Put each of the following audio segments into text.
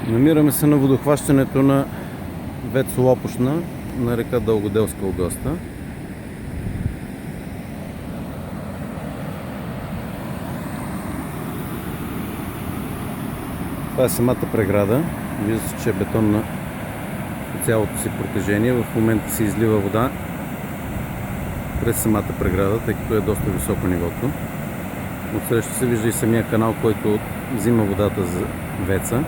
Намираме се на водохващането на ВЕЦ Лопушна на река Дългоделска Огоста. Това е самата преграда. Вижда се, че е бетонна по цялото си протежение. В момента се излива вода през самата преграда, тъй като е доста високо нивото. Отсреща се вижда и самия канал, който взима водата за ВЕЦ-а.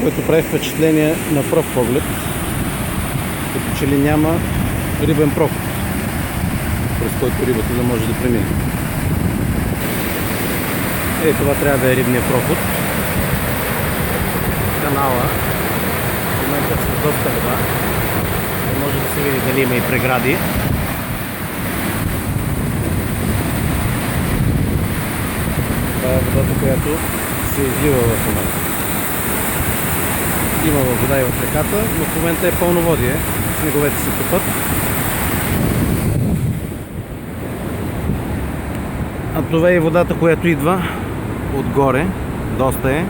Което прави впечатление на пръв поглед, като че ли няма рибен проход, през който рибата да може да премине. Това трябва да е рибния проход. Канала в момента с доста вода. Не може да се види дали има и прегради. Това е водата, която се излива в момента. Има вода и в реката, но в момента е пълноводие. Снеговете се топат. А това е водата, която идва отгоре. Доста е.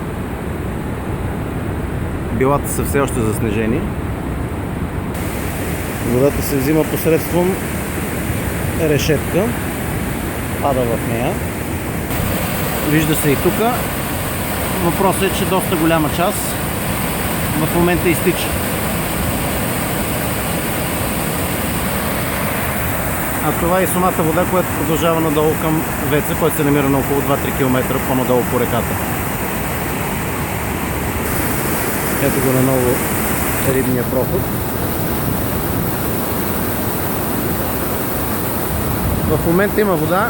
Билата са все още заснежени. Водата се взима посредством решетка. Пада в нея. Вижда се и тук. Въпросът е, че доста голяма част в момента изтича. А това е самата вода, която продължава надолу към ВЕЦ-а, който се намира на около 2-3 км по-надолу по реката. Ето го наново рибния проход. В момента има вода.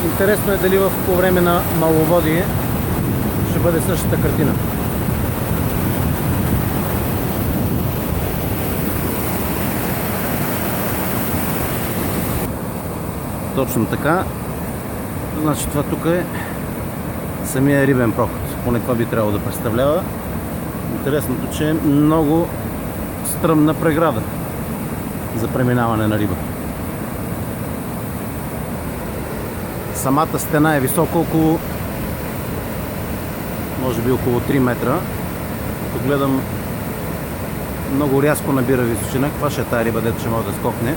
Интересно е дали по време на маловодие ще бъде същата картина. Точно така. Значи това тук е самия рибен проход. Поне това би трябвало да представлява. Интересното, че е много стръмна преграда за преминаване на риба. Самата стена е висока около, може би около 3 метра. Като гледам, много рязко набира височина. Каква ще е тази риба, дето ще може да скокне?